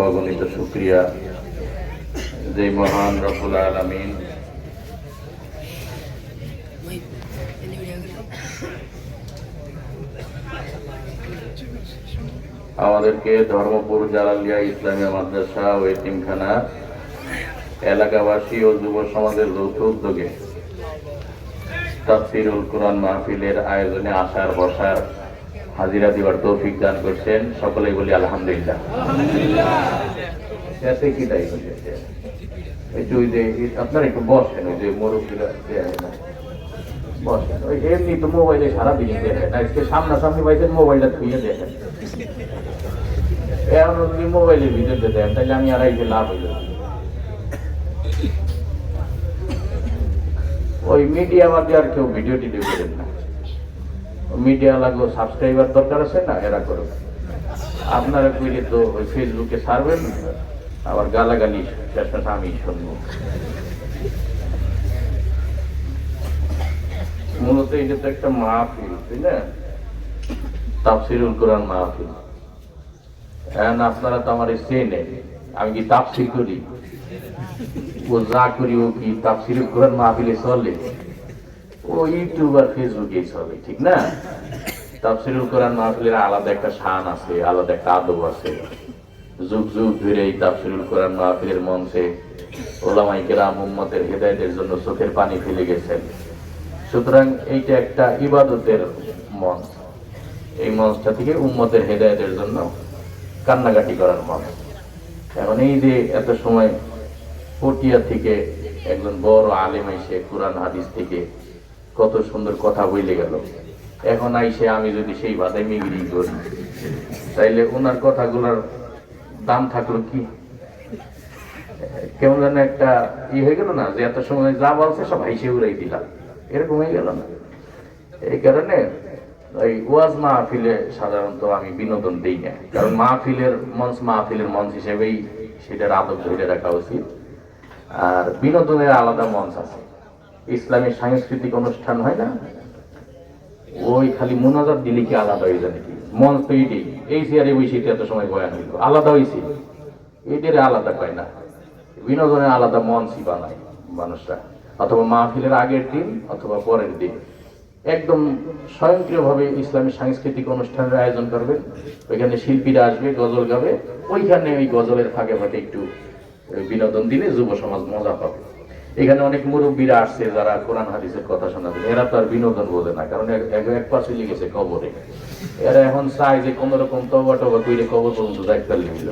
অগণিত শুকরিয়া যে মহান রব্বুল আলামিন আমাদেরকে ধর্মপুর জালালিয়া ইসলামিয়া মাদ্রাসা ও এতিমখানা এলাকাবাসী ও যুব সমাজের যৌথ উদ্যোগে তাফসীরুল কুরআন মাহফিলের আয়োজনে আসার বসার হাজিরা দিবার তৌফিক দান করছেন। সকলেই বলি আলহামদুলিল্লাহ। এতে কি তাই হয়েছে আপনার একটু বসেন, ওই যে মুরব্বীরা বসেন, ওই এমনি তো মোবাইলে সারাদিনই দেখেন, আজকে সামনাসামনি পাইছেন মোবাইলটা ধুয়ে দেখেন। এখন যদি মোবাইলের ভিতরে দেন তাহলে আমি আর এই যে লাভ হইল। ওই মিডিয়া বাদে আর কেউ ভিডিও টিডিও করেন না। মিডিয়া লাগলো সাবস্ক্রাইবার দরকার আছে না, এরা করুন। আপনারা কইলে তো ওই ফেসবুকে ছাড়বেন, আবার গালাগালি শেষমেশ আমি শুনবো। মূলত এটা তো একটা মাহফিল, তাই না? তাফসীরুল কুরআন মাহফিল। আপনারা তো আমার চেনেন, আমি কি তাফসীর করি? ও যা করি ও কি তাফসীরুল কুরআন মাহফিলে চলে? ও ইউটিউব আর ফেসবুকে চলে, ঠিক না? তাফসীরুল কুরআন মাহফিলের আলাদা একটা শান আছে, আলাদা একটা আদব আছে। যুগ যুগ ধরে এই তাফসীরুল কুরআন মাহফিলের মঞ্চে উলামায়ে কেরাম উম্মতের হেদায়েতের জন্য চোখের পানি ফেলে গেছেন। সুতরাং এইটা একটা ইবাদতের মঞ্চ। এই মঞ্চটা থেকে উম্মতের হেদায়েতের জন্য কান্নাকাটি করার মঞ্চ। এখন এই যে এত সময় পটিয়া থেকে একজন বড় আলেম এসে কোরআন হাদিস থেকে কত সুন্দর কথা বলে গেল, এখন আইসে আমি যদি সেই বাধায় মিগিরি করি তাইলে ওনার কথাগুলোর দাম থাকলো কি? কেমন যেন একটা হয়ে গেল না, যে এত সময় যা বলছে সব হাইসে উড়াই দিলাম, এরকম হয়ে গেল না? এই কারণে ওই ওয়াজ মাহফিলে সাধারণত আমি বিনোদন দিই না, কারণ মাহফিলের মঞ্চ হিসেবেই সেটার আদব ধরে রাখা উচিত। আর বিনোদনের আলাদা মঞ্চ আছে। ইসলামী সাংস্কৃতিক অনুষ্ঠান হয় না, ওই খালি মুনাজাত দিলে কি আলাদা হয়ে যায় নাকি? মঞ্চ তো এটি, এই চেয়ারে বসে এত সময় বয়ান হইল, আলাদা হয়েছে, এদের আলাদা পায় না। বিনোদনের আলাদা মঞ্চই বানায় মানুষরা, অথবা মাহফিলের আগের দিন অথবা পরের দিন একদম স্বয়ংক্রিয়ভাবে ইসলামী সাংস্কৃতিক অনুষ্ঠানের আয়োজন করবেন। ওইখানে শিল্পীরা আসবে, গজল গাবে, ওইখানে ওই গজলের ফাঁকে ফাঁকে একটু বিনোদন দিলে যুব সমাজ মজা পাবে। এখানে অনেক মুরব্বীরা আসছে যারা কোরআন হাদিসের কথা শোনাবেন, এরা তো আর বিনোদন বোঝে না, কারণ এক পা চলে গেছে কবরে। এরা এখন চায় যে কোন রকম তবা টবা কইরে কবর পর্যন্ত যাইতে নিল।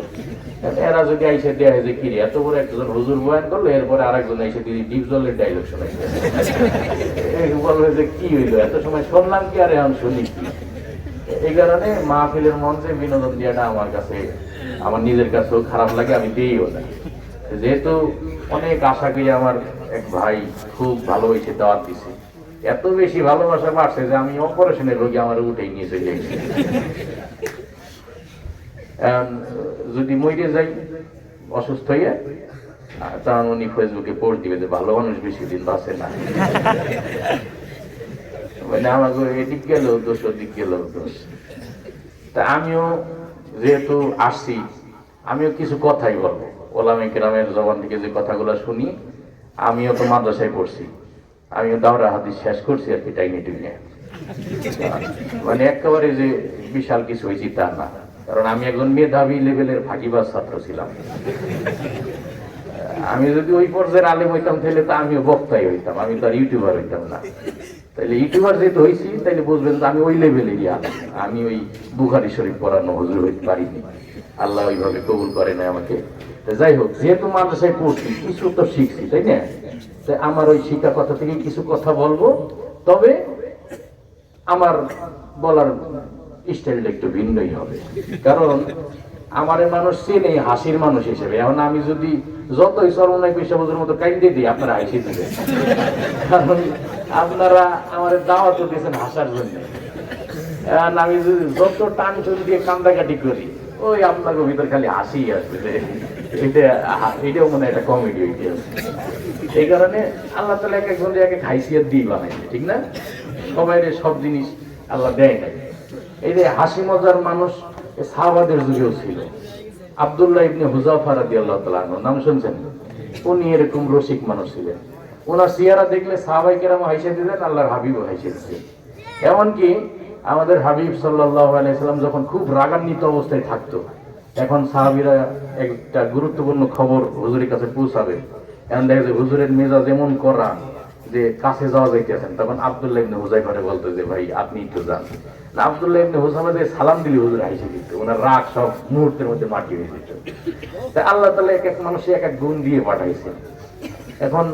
এরা যদি আইসে দেয় যে কিরে এত বড় একজন হুজুর বয়ান করলো, এরপরে আরেকজন আইসে দিদি ডিপ জলের ডায়লগ শোনাইছে, বলবে যে কি হইলো, এত সময় শুনলাম কি আর এখন শুনি কি? এই কারণে মাহফিলের মঞ্চে বিনোদন দেওয়াটা আমার কাছে, আমার নিজের কাছেও খারাপ লাগে, আমি দিইও না। যেহেতু অনেক আশা করি আমার এক ভাই খুব ভালোবেসে দাওয়াত দিছে, এত বেশি ভালোবাসা বাড়ছে যে আমি অপারেশনের রোগী আমার উঠেই নিয়ে চলে গেছি। যদি মরে যাই অসুস্থ হইয়া, তখন উনি ফেসবুকে পোস্ট দিবে যে ভালো মানুষ বেশি দিন বাঁচে না। মানে আমাকে এদিক গেল দোষ, ওদিক গেল দোষ। তা আমিও যেহেতু আসছি, আমিও কিছু কথাই বলবো। ওলামায়ে কেরামের জবান থেকে যে কথাগুলো শুনি, আমিও তো মাদ্রাসায় পড়ছি, আমিও দাওরা হাদিস শেষ করছি আর কি, টাইনে টুইনে। মানে একেবারে যে বিশাল কিছু হয়েছি তা না, কারণ আমি একজন মেধাবী লেভেলের ফাঁকিবাজ ছাত্র ছিলাম। আমি যদি ওই পর্যায়ের আলেম হইতাম তাহলে তো আমিও বক্তাই হইতাম, আমি তো আর ইউটিউবার হইতাম না। তাহলে ইউটিউবার যেহেতু হয়েছি তাইলে বুঝবেন যে আমি ওই লেভেলেরই আলেম, আমি ওই বুখারী শরীফ পড়ানো হুজুর হইতে পারিনি, আল্লাহ ওইভাবে কবুল করে না আমাকে। যাই হোক, যেহেতু মাদ্রাসায় পড়ছি কিছু তো শিখছি, তাই না? তাই আমার ওই শিক্ষা কথা থেকে কিছু কথা বলবো, তবে আমার বলার স্টাইলটা একটু ভিন্নই হবে, কারণ আমার মানুষ চেনে হাসির মানুষ হিসেবে। এখন আমি যদি যতই সর্বনায় পেশাবুজের মতো কাইন্দে দিই, আপনারা হাসি দেবেন, কারণ আপনারা আমার দাওয়াত দিয়েছেন হাসার জন্য। আমি যদি যত টান চুল দিয়ে কান্দাকাটি করি, ওই আপনাদের ভিতর খালি হাসি আসবে, এটাও মনে হয় একটা কমেডি হইতে আছে। এই কারণে আল্লাহ তাআলা এক একজন একে হাইসিয়ত দিয়ে বানাইছে, ঠিক না? সবাই সব জিনিস আল্লাহ দেয় না। এই যে হাসি মজার মানুষ সাহাবাদের যুগেও ছিল, আব্দুল্লাহ ইবনে হুযাফা রাদিয়াল্লাহু তাআলা আনহু নাম শুনছেন? উনি এরকম রসিক মানুষ ছিলেন। ওনার চেহারা দেখলে সাহাবায়ে কেরাম হাসিয়ে দিতেন, আল্লাহর হাবিবও হাসিয়ে দিতেন। এমনকি আমাদের হাবিব সাল্লাল্লাহু আলাইহি সাল্লাম যখন খুব রাগান্বিত অবস্থায় থাকতো, এখন সাহাবীরা একটা গুরুত্বপূর্ণ খবর হুজুরের কাছে পৌঁছাবে, এখন দেখা যায় হুজুরের মেজাজ এমন করা যে কাছে যাওয়া যাইতেছেন, তখন আব্দুল্লাহ ইবনে হুযায়ফা বলতো যে ভাই আপনি একটু যান। আব্দুল্লাহ ইবনে হুযায়ফা সালাম দিলে হুজুর হাসিয়ে দিত, ওনার রাগ সব মুহূর্তের মধ্যে মাটি হয়ে যেত। তাই আল্লাহ তাআলা এক এক মানুষে এক এক গুণ দিয়ে পাঠাইছেন। এখন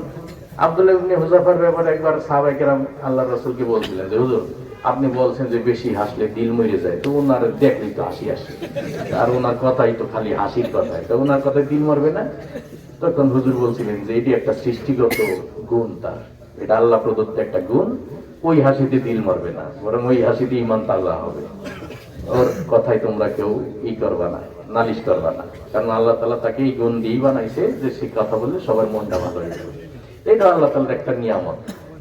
আব্দুল্লাহ ইবনে হুযায়ফার ব্যাপারে একবার সাহাবায়ে কেরাম আল্লাহর রাসূলকে বলছিলেন যে হুজুর আপনি বলছেন যে বেশি হাসলে দিল মরে যায়, তো ওনার দেখলেই তো হাসি আসে, আর ওনার কথাই তো খালি হাসির কথাই, তো ওনার কথায় দিল মরবে না? তখন হুজুর বলছিলেন যে এটি একটা সৃষ্টিগত গুণ, তার এটা আল্লাহ প্রদত্ত একটা গুণ, ওই হাসিতে দিল মরবে না, বরং ওই হাসিতে ঈমান তাজা হবে। ওর কথাই তোমরা কেউ করবা না, নালিশ করবা না, কারণ আল্লাহ তাআলা তাকে এই গুণ দিয়েই বানাইছে যে সে কথা বললে সবার মনটা ভালো হয়ে যাবে। এটা আল্লাহ তাআলার একটা নিয়ামত।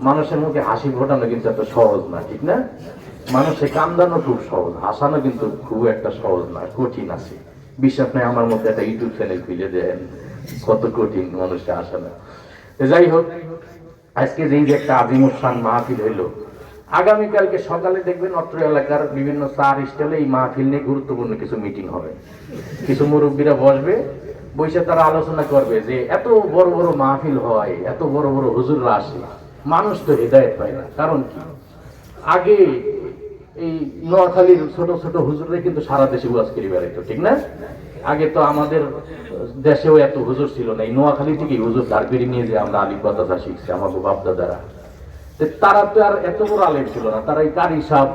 মানুষের মুখে হাসি ফোটানো কিন্তু এত সহজ না, ঠিক না? মানুষে কান্দানো খুব সহজ, হাসানো কিন্তু খুব একটা সহজ না, কঠিন আছে। বিশ্বাস নাই আমার মধ্যে একটা ইউটিউব চ্যানেল খুলে দেন, কত কঠিন মানুষকে হাসানো। যাই হোক, আজকে যেই যে একটা আজিমুসান মাহফিল হইলো, আগামীকালকে সকালে দেখবেন অত্র এলাকার বিভিন্ন চার স্টলে এই মাহফিল নিয়ে গুরুত্বপূর্ণ কিছু মিটিং হবে। কিছু মুরব্বীরা বসবে, বসে তারা আলোচনা করবে যে এত বড় বড় মাহফিল হয়, এত বড় বড় হুজুররা আসে, মানুষ তো হেদায়েত পায় না। কারণ কি? আগে এই নোয়াখালীর ছোট ছোট হুজুররা কিন্তু সারা দেশে ওয়াজ করে বেড়াইতো, ঠিক না? আগে তো আমাদের দেশেও এত হুজুর ছিল না, এই নোয়াখালী থেকে হুজুর ধার করে নিয়ে যে আমরা আলিফ বাতাসা শিখছি আমাদের বাপ দাদারা। তারা তো আর এত বড় আলেম ছিল না, তারা এই কারি সাহেব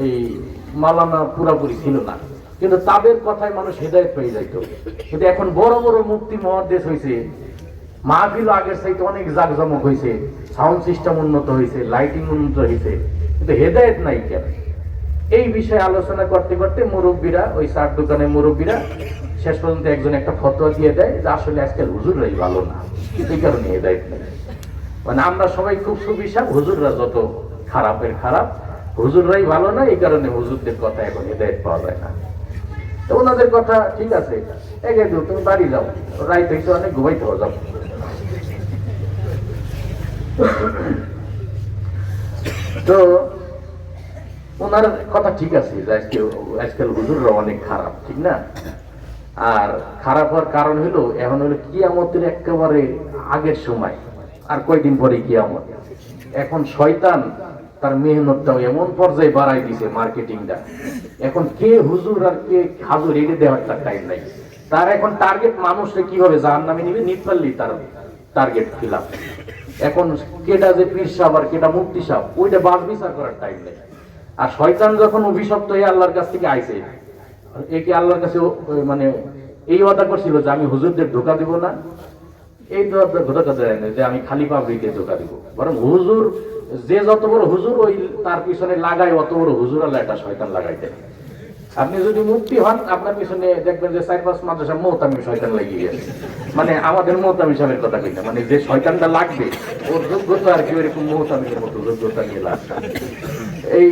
এই মাওলানা পুরাপুরি ছিল না, কিন্তু তাদের কথায় মানুষ হেদায়েত পেয়ে যাইতো। কিন্তু এখন বড় বড় মুফতি মুহাদ্দিস হয়েছে, মাহফিল আগের চাইতে অনেক জাঁকজমক হয়েছে, সাউন্ড সিস্টেম উন্নত হয়েছে, লাইটিং উন্নত হয়েছে, কিন্তু হেদায়েত নাই কেন? এই বিষয়ে আলোচনা করতে করতে মুরব্বীরা, ওই চার দোকানের মুরব্বীরা শেষ পর্যন্ত একজন একটা ফতোয়া দিয়ে দেয় যে আসলে আজকাল হুজুররাই ভালো না, এই কারণে হেদায়েত নেই। মানে আমরা সবাই খুব সুবিশাল, হুজুররা যত খারাপের খারাপ, হুজুররাই ভালো না, এই কারণে হুজুরদের কথা এখন হেদায়েত পাওয়া যায় না। তো ওনাদের কথা ঠিক আছে, এগে দিও, তুমি বাড়ি যাও, রাইত হইতে অনেক ঘুমাইতে হয়ে যাও। তো ওনার কথা ঠিক আছে যে আজকাল হুজুররা অনেক খারাপ, ঠিক না? আর খারাপ হওয়ার কারণ হলো এখন হলো কিয়ামতের একেবারে আগের সময়, আর কয়দিন পরে কিয়ামত। এখন শয়তান তার মেহনতটাও এমন পর্যায়ে বাড়াই দিছে, মার্কেটিংটা। এখন কে হুজুর আর কে হাজুর এটা দেওয়ার তার টাইম নাই। তার এখন টার্গেট মানুষকে কিভাবে জাহান্নামে নিবে, নিতে পারলেই তার টার্গেট খিলাফ। এখন কেটা যে পীর সাহেব আর কেটা মুফতি সাহেব, ওইটা বাস বিচার করার টাইম নেই। আর শয়তান যখন অভিশপ্ত হয়ে আল্লাহর কাছ থেকে আইছে, একে আল্লাহর কাছে মানে এই ওয়াদা করছিল যে আমি হুজুরদের ধোকা দিব না, এই ধোকা দেয় না যে আমি খালি পাবলিকে ধোকা দিব, বরং হুজুর যে যত বড় হুজুর ওই তার পিছনে লাগায় অত বড় হুজুর আল্লাহ একটা শয়তান লাগাই দেয়। আপনি যদি মুফতি হন, আপনার পিছনে দেখবেন যে 4-5 মাদ্রাসা মুহতামি শয়তান লাগিয়ে গেছে। মানে আমাদের মুহতামি সাহেবের কথা কইনা, মানে যে শয়তানটা লাগবে ওর যোগ্যতা আর কি এরকম মুহতামির মতো যোগ্যতা নিয়ে লাগবে। এই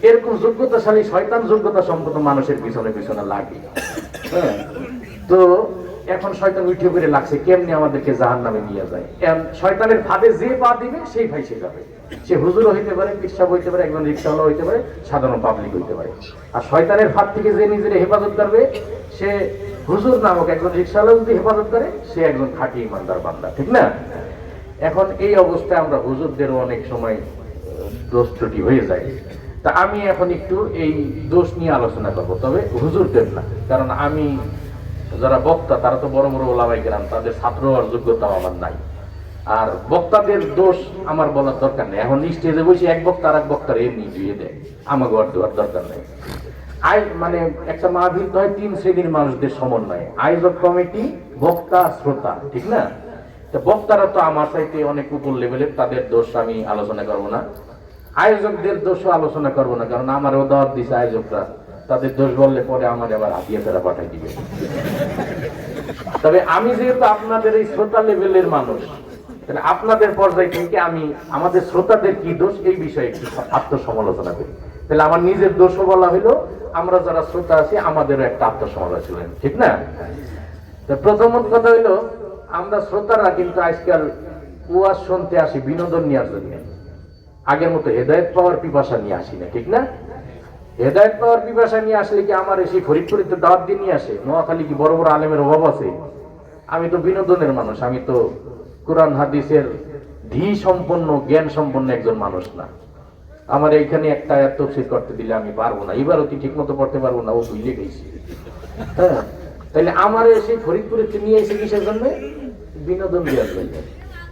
এরকম যোগ্যতাশালী শয়তান যোগ্যতা সম্পন্ন মানুষের পিছনে পিছনে লাগে। হ্যাঁ, তো এখন শয়তান উঠে করে লাগছে কেমনি আমাদেরকে জাহান্নামে নিয়ে যায়। শয়তানের ফাঁদে যে পা দিবে সেই ফাঁসে যাবে। সে হুজুরও হইতে পারে, পিসাব হইতে পারে, একজন রিক্সাওয়ালা হইতে পারে, সাধারণ পাবলিক হইতে পারে। আর শয়তানের ফাঁদ থেকে যে নিজের হেফাজত করবে, সে হুজুর নামক একজন রিক্সাওয়ালা যদি হেফাজত করে, সে একজন খাঁটি ইমানদার বান্দা, ঠিক না? এখন এই অবস্থায় আমরা হুজুরদেরও অনেক সময় দোষ ত্রুটি হয়ে যায়। তা আমি এখন একটু এই দোষ নিয়ে আলোচনা করবো, তবে হুজুরদের না, কারণ আমি যারা বক্তা তারা তো বড় বড় ওলামায়ে কেরাম, তাদের ছাত্র হওয়ার যোগ্যতা আমার নাই। আর বক্তাদের দোষ আমার বলার দরকার নেই। এখন স্টেজে বসে এক বক্তা আর এক বক্তার এমনি দিয়ে দেয়, আমাকে আর দেওয়ার দরকার নেই। মানে একটা মাহফিল তো হয় 3 শ্রেণীর মানুষদের সমন্বয়ে, আয়োজক কমিটি, বক্তা, শ্রোতা, ঠিক না? তো বক্তারা তো আমার চাইতে অনেক উপর লেভেলের, তাদের দোষ আমি আলোচনা করবো না। আয়োজকদের দোষও আলোচনা করবো না, কারণ আমারও দাওয়াত দিছে আয়োজকরা, তাদের দোষ বললে পরে আমার আবার হাতিয়া ফেরা পাঠাই দিবে। তবে আমি যেহেতু আপনাদের এই শ্রোতা লেভেলের মানুষ, তাহলে আপনাদের পর্যায় থেকে আমি আমাদের শ্রোতাদের কি দোষ এই বিষয়ে একটু আত্মসমালোচনা করি। তাহলে আমার নিজের দোষও বলা হইলো, আমরা যারা শ্রোতা আছি আমাদেরও একটা আত্মসমালোচনা, ঠিক না? প্রথম কথা হইলো, আমরা শ্রোতারা কিন্তু আজকাল ওয়াজ শুনতে আসি বিনোদন নেওয়ার জন্য, আগের মতো হেদায়েত পাওয়ার পিপাসা নিয়ে আসি না, ঠিক না? হেদায়েত পাওয়ার পিপাসা নিয়ে আসলে কি আমার এসে ফরিদপুরে তো দাওয়াত দিয়ে নিয়ে আসে? নোয়াখালী কি বড় বড় আলেমের অভাব আছে? আমি তো বিনোদনের মানুষ, আমি তো কোরআন হাদিসের ধী সম্পন্ন জ্ঞান সম্পন্ন একজন মানুষ না। আমার এইখানে একটা আয়াত তাফসীর করতে দিলে আমি পারবো না, এবারও কি ঠিক মতো পড়তে পারবো না, ও ভুলে গেছি। হ্যাঁ, তাহলে আমার এসে ফরিদপুরে নিয়ে এসে কিসের জন্য? বিনোদন দেওয়ার জন্য।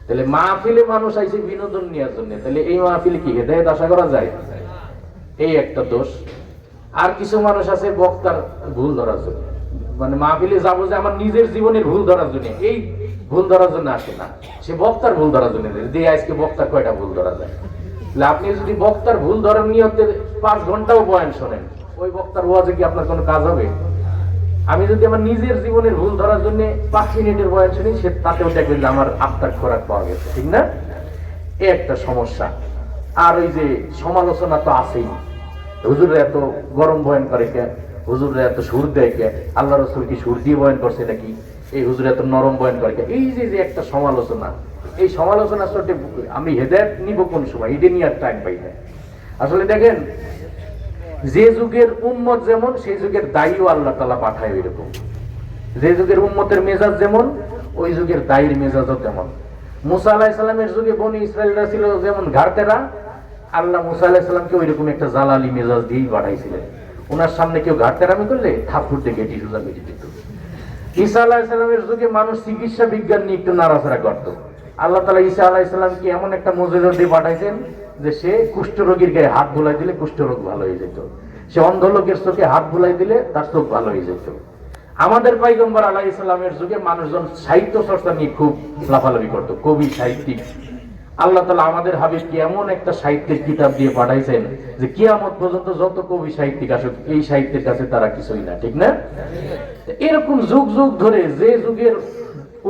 তাহলে মাহফিলে মানুষ আইছে বিনোদন নেওয়ার জন্য, তাহলে এই মাহফিলে কি হেদায়েত আশা করা যায়? এই একটা দোষ। আর কিছু মানুষ আছে বক্তার ভুল ধরার জন্য, মানে মাহফিলে যাবো যে আমার নিজের জীবনের ভুল ধরার জন্য, এই ভুল ধরার জন্য আসে না, সে বক্তার ভুল ধরার জন্য। দিয়ে আজকে বক্তার কয়টা ভুল ধরা যায়? আপনি যদি বক্তার ভুল ধরার নিয়তে 5 ঘন্টাও বয়ান শোনেন, ওই বক্তার ওয়াজে কি আপনার কোনো কাজ হবে? আমি যদি আমার নিজের জীবনের ভুল ধরার জন্য 5 মিনিটের বয়ান শুনি, সে তাতেও দেখবেন যে আমার আত্মার খোরাক পাওয়া গেছে, ঠিক না? এই একটা সমস্যা। আর ওই যে সমালোচনা তো আছেই, হুজুররা এত গরম বয়ান করে কে, হুজুররা এত সুর দেয় কে, আল্লাহ রাসূল কি সুর দিয়ে বয়ান করছে নাকি, এই হুজুর এত নরম বয়ান করে কে, এই যে যে একটা সমালোচনা, এই সমালোচনার সাথে আমি হেদায়েত নিব কোন সময়? এটা নিয়ে আর টাইম পাই না। আসলে দেখেন, যে যুগের উম্মত যেমন, সেই যুগের দায়ীও আল্লাহ তাআলা পাঠায় ওইরকম। যে যুগের উম্মতের মেজাজ যেমন, ওই যুগের দায়ীর মেজাজও তেমন। মুসা আলাইহিস সালামের যুগে বনি ইসরায়েলরা ছিল যেমন ঘাড়তেরা, আল্লাহ মুসা আলাইহিস সালামকে ওইরকম একটা জালালি মেজাজ দিয়েই পাঠাইছিলেন। ওনার সামনে কেউ ঘাড়তেরামি করলে থাপ্পড় দিয়ে গেটি সোজা গেটি দিত। ঈসা আলাইহিস সালামের যুগে মানুষ চিকিৎসা বিজ্ঞান নিয়ে একটু নাড়াচাড়া করত, আল্লাহ তাআলা ঈসা আলাইহিস সালামকে এমন একটা মুজিজা দিয়ে পাঠাইছেন যে সে কুষ্ঠরোগীর গায়ে হাত বুলাই দিলে কুষ্ঠরোগ ভালো হয়ে যেত, সে অন্ধ লোকের চোখে হাত বুলাই দিলে তার চোখ ভালো হয়ে যেত। আমাদের পয়গম্বর আলাইহিস সালামের যুগে মানুষজন সাহিত্য চর্চা নিয়ে খুব লাফালাফি করত, কবি সাহিত্যিক। আল্লাহ তাআলা আমাদের হাবিবকে এমন একটা সাহিত্যের কিতাব দিয়ে পাঠাইছেন যে কিয়ামত পর্যন্ত যত কবি সাহিত্যিক আসুক, এই সাহিত্যের কাছে তারা কিছুই না, ঠিক না? এরকম যুগ যুগ ধরে যে যুগের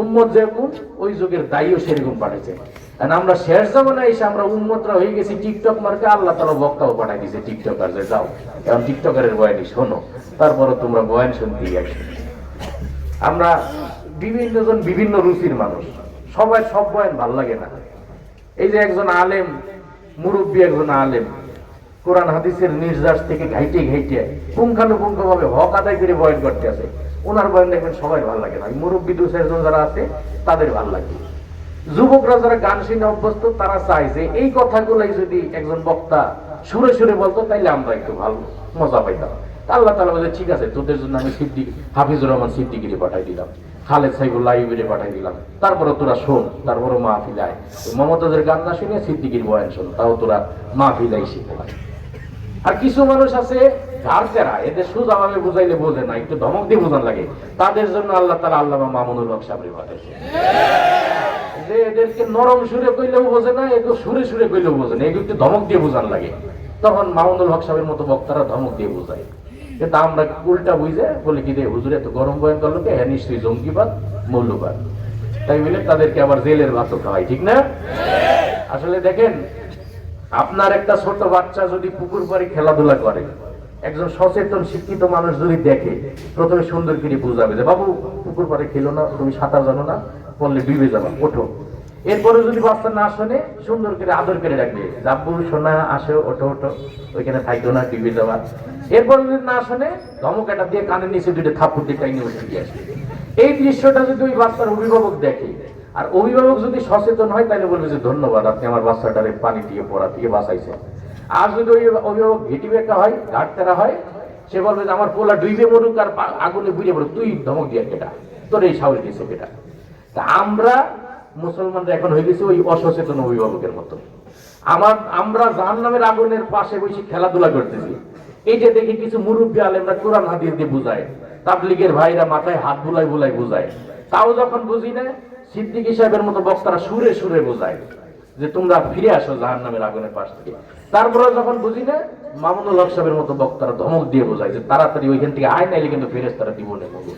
উম্মত যেরকম, ওই যুগের দায়ীও সেরকম পাঠাইছে। আর আমরা শেষ জামানায় এসে আমরা উম্মতরা হয়ে গেছি টিকটক মার্কে, আল্লাহ তাআলা বক্তাও পাঠাই দিয়েছে টিকটকার, যে যাও এখন টিকটকারের বয়ানই শোনো, তারপরে তোমরা বয়ান শুনতেই আসো। আমরা বিভিন্ন জন বিভিন্ন রুচির মানুষ, সবাই সব বয়ান ভাল লাগে না। এই যে একজন আলেম, মুরব্বী একজন আলেম, কোরআন হাদিসের নির্যাস থেকে ঘাইটে ঘাইটে পুঙ্খানুপুঙ্খ ভাবে হক আদায় করে বয়ান করতে আছে, ওনার বয়ান দেখবেন সবাই ভালো লাগে না। মুরব্বী 2-4 জন যারা আছে তাদের ভালো লাগে। যুবকরা যারা গান শুনে অভ্যস্ত, তারা চায় যে এই কথাগুলাই যদি একজন বক্তা সুরে সুরে বলতো, তাইলে আমরা একটু ভালো মজা পাইতাম। আল্লাহ তাআলা বলে, ঠিক আছে, তোদের জন্য আমি হাফিজুর রহমান সিদ্দিকীরে পাঠাই দিলাম, খালেদ সাইফুল্লাহ আইয়ুবীরে পাঠাই দিলাম, তারপরে তোরা শোন, তারপরে মাহফিল আয়। মমতাজের গান না শুনে সিদ্দিকীর বয়ান শোন, তাও তোরা মাহফিল আই শিখে। আর কিছু মানুষ আছে ঘাড়তেরা, এদের সোজাভাবে বুঝাইলে বোঝে না, একটু ধমক দিয়ে বোঝান লাগে, তাদের জন্য আল্লাহ তাআলা আল্লামা মামুনুল হক সাহেবরে পাঠাইছে। যে এদেরকে নরম সুরে কইলেও বোঝে না, একটু সুরে সুরে কইলেও বোঝে না, একটু ধমক দিয়ে বোঝান লাগে, তখন মামুনুল হক সাহেবের মতো বক্তারা ধমক দিয়ে বোঝায়। কিন্তু আমরা উল্টা বুঝে বলি কি, রে হুজুর এত গরম বয়ান করলো কে, হ্যাঁ নিশ্চয়ই জঙ্গিবাদ মৌলবাদ, তাই বলে তাদেরকে আবার জেলের ভাতও খাওয়াই, ঠিক না? আসলে দেখেন, আপনার একটা ছোট বাচ্চা যদি পুকুর পাড়ে খেলাধুলা করে, একজন সচেতন শিক্ষিত মানুষ যদি দেখে, প্রথমে সুন্দর করে বুঝাবে যে বাবু পুকুর পাড়ে খেলো না, তুমি সাঁতার জানো না, বললে ডুবে যাবা, ওঠো। এরপরে যদি বাচ্চা না শোনে, সুন্দর করে আদর করে রাখবে, আব্বু সোনা আসো, ওঠো ওঠো, ওইখানে থাকতো না, ডুবে যাবা। এরপরে যদি না শোনে, ধমক একটা দিয়ে কানের নিচে 2টা থাপ্পড় দিয়ে টাইনে উঠে দিয়ে আসবে। এই দৃশ্যটা যদি ওই বাচ্চার অভিভাবক দেখে, আর অভিভাবক যদি সচেতন হয়, তাহলে বলবে যে ধন্যবাদ, আপনি আমার বাচ্চাটারে পানি দিয়ে পড়া থেকে বাঁচাইছেন। আর যদি ওই অভিভাবক ঘেটি বেকা হয়, ঘাটতেরা হয়, সে বলবে যে আমার পোলা ডুইবে মরুক আর আগুনে বুঝে পড়ুক, তুই ধমক দিয়ে কেটা, তোর এই সাহস দিয়েছে কেটা। তা আমরা মুসলমানরা এখন হয়ে গেছে ওই অসচেতন অভিভাবকের মতো। আমরা জাহান্নামের আগুনের পাশে বসে খেলাধুলা করতেছি, এইটা দেখে কিছু মুরব্বী আলেমরা কোরআন হাদিস দিয়ে বুঝায়, তাবলীগের ভাইরা মাথায় হাত বুলাই বুলাই বুঝায়, তাও যখন বুঝি না, সিদ্দিকী সাহেবের মতো বক্তারা সুরে সুরে বোঝায় যে তোমরা ফিরে আসো জাহান্নামের আগুনের পাশ থেকে। তারপরে যখন বুঝি না, মামুনুল হক সাহেবের মতো বক্তারা ধমক দিয়ে বোঝায় যে তাড়াতাড়ি ওইখান থেকে আয়, নাইলে কিন্তু ফেরেশতারা জীবনে মরবে।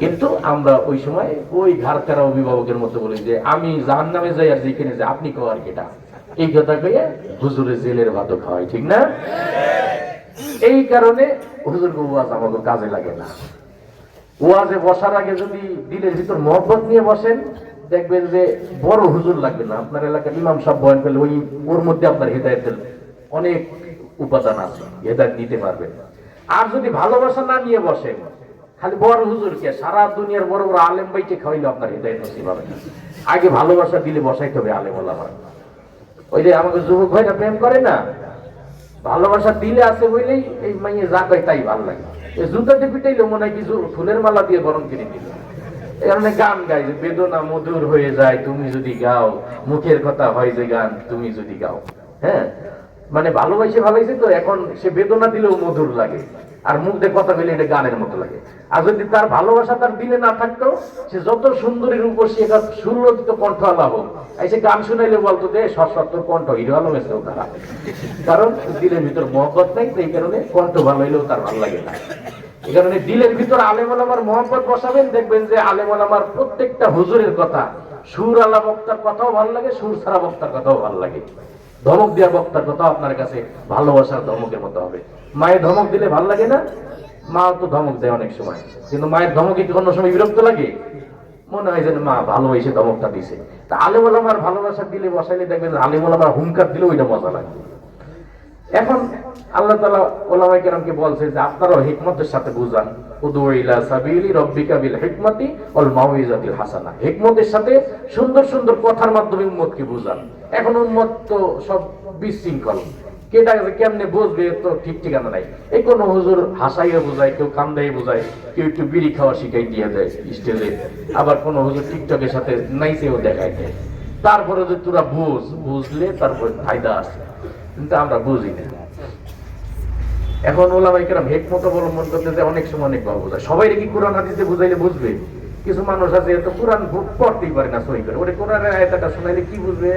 কিন্তু আমরা ওই সময় ওই ঘাড়তেরা অভিভাবকের মতো বলি যে আমি জাহান্নামে যাই, আর যেখানে যে আপনি কো আর কেটা, এই কথা কইয়া হুজুরে জেলের ভাতও খাওয়াই, ঠিক না? এই কারণে হুজুর ওয়াজ আমাকে কাজে লাগে না। ওয়াজে বসার আগে যদি দিলের ভিতর মহব্বত নিয়ে বসেন, দেখবেন যে বড় হুজুর লাগবে না। আপনার এলাকার ইমাম সাহেব বয়ান করলে ওর মধ্যে আপনার হেদায়েতের অনেক উপাদান আছে, হেদায়েত নিতে পারবেন। আর যদি ভালোবাসা না নিয়ে বসেন, খালি বড় হুজুরকে সারা দুনিয়ার বড় বড় আলেম বাইকে খাওয়াইলে আপনার হেদায়েত নসিব হবে না। আগে ভালোবাসা দিলে বসাইতে হবে আলেম ওলামা। ওই যে আমাকে যুবক ভাইরা প্রেম করে না, ভালোবাসা দিলে আছে বলেই এই মাইয়ে যা কয় তাই ভালো লাগে। এই জুতাতে পিটাইলে মনে হয় কিছু ফুলের মালা দিয়ে গরম কিনে দিল। এই কারণে গান গাই যে বেদনা মধুর হয়ে যায় তুমি যদি গাও, মুখের কথা হয় যে গান তুমি যদি গাও। হ্যাঁ, মানে ভালোবাসে ভালোবাসে তো এখন সে বেদনা দিলেও মধুর লাগে, আর মুখ দিয়ে কথা বলে এটা গানের মতো লাগে। আর যদি তার ভালোবাসা তার দিলে না থাকতো, সে যত সুন্দরী রূপসী একটা সুররচিত কণ্ঠ আলা হোক, এসে গান শুনাইলে বলতো যে সশস্ত্র কণ্ঠ হিরো আলম এসেও তারা, কারণ দিলের ভিতর মহব্বত নাই, সেই কারণে কণ্ঠ ভালো হইলেও তার ভালো লাগে না। এই কারণে দিলের ভিতর আলেম ওলামার মহব্বত বসাবেন, দেখবেন যে আলেম ওলামার প্রত্যেকটা হুজুরের কথা, সুর আলা বক্তার কথাও ভালো লাগে, সুর ছাড়া বক্তার কথাও ভালো লাগে। ধমক দেওয়া বক্তার কথা আপনার কাছে ভালোবাসার ধমকের মতো হবে। মায়ের ধমক দিলে ভালো লাগে না? মা তো ধমক দেয় অনেক সময়, কিন্তু মায়ের ধমকে কি কোনো সময় বিরক্ত লাগে? মনে হয় যেন মা ভালোবেসে ধমকটা দিছে। তা আলেম ওলামার ভালোবাসা দিলে বসাইলে দেখবেন আলেম ওলামার হুঙ্কার দিলেও ওইটা মজা লাগে। এখন আল্লাহ তাআলা ওলামায়ে কেরামকে বলছে যে আপনারাও হিকমতের সাথে বুঝান, উদু ইলা সাবিলি রাব্বিকা বিল হিকমতি ওয়াল মাউইজাতিল হাসানা। হিকমতের সাথে সুন্দর সুন্দর কথার মাধ্যমে উম্মতকে বুঝান। এখন উম্মত তো সব বিশৃঙ্খল, কেটা কেমনে বুঝবে তো ঠিক ঠিকানা নাই। এই কোন হুজুর হাসাইয়া বোঝায়, কেউ কান্দাই বোঝায়, কেউ একটু বিড়ি খাওয়া শিখাই দিয়ে দেয় স্টেজে, আবার কোন হুজুর টিকটকের সাথে নাইচেও দেখায় দেয়। তারপরে যে তোরা বুঝলে তারপরে ফায়দা আছে, কিন্তু আমরা বুঝি না। এখন ওলামায়ে কেরাম হিকমত অবলম্বন করতে যে অনেক সময় অনেক ভাবে বোঝায়। সবাই কি কোরআন হাদিসে বুঝাইলে বুঝবে? কিছু মানুষ আছে তো কোরআন পড়তেই পারে না, সই করে ওটা কোরআনের আয়াতটা শোনাইলে কি বুঝবে?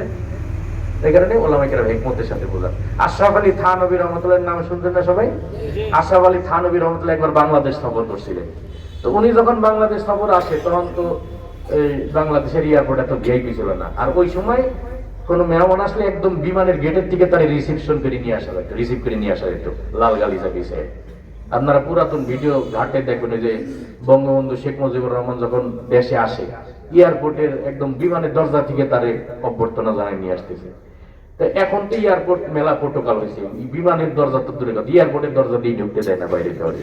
এই কারণে ওলামায়ে কেরাম হিকমতের সাথে বোঝান। আশরাফ আলী থানভী রহমাতুল্লাহর নাম শুনছেন না সবাই? আশরাফ আলী থানভী রহমাতুল্লাহ একবার বাংলাদেশ সফর করছিলেন। তো উনি যখন বাংলাদেশ সফর আসে, তখন তো এই বাংলাদেশের এয়ারপোর্টে তো ভিআইপি ছিল না। আর ওই সময় কোন মেহমান আসলে একদম বিমানের গেটের থেকে তার রিসিভ করে নিয়ে আসা যেত লাল গালিচা বিষয়ে। আপনারা পুরাতন ভিডিও ঘাটে দেখবেন যে বঙ্গবন্ধু শেখ মুজিবুর রহমান যখন দেশে আসে, এয়ারপোর্টের একদম বিমানের দরজা থেকে তারে অভ্যর্থনা জানাই নিয়ে আসতেছে। তো এখন তো এয়ারপোর্ট মেলা প্রোটোকল হয়েছে, বিমানের দরজা তো দূরে কথা, এয়ারপোর্টের দরজা দিয়ে ঢুকতে দেয় না বাইরে শহরে।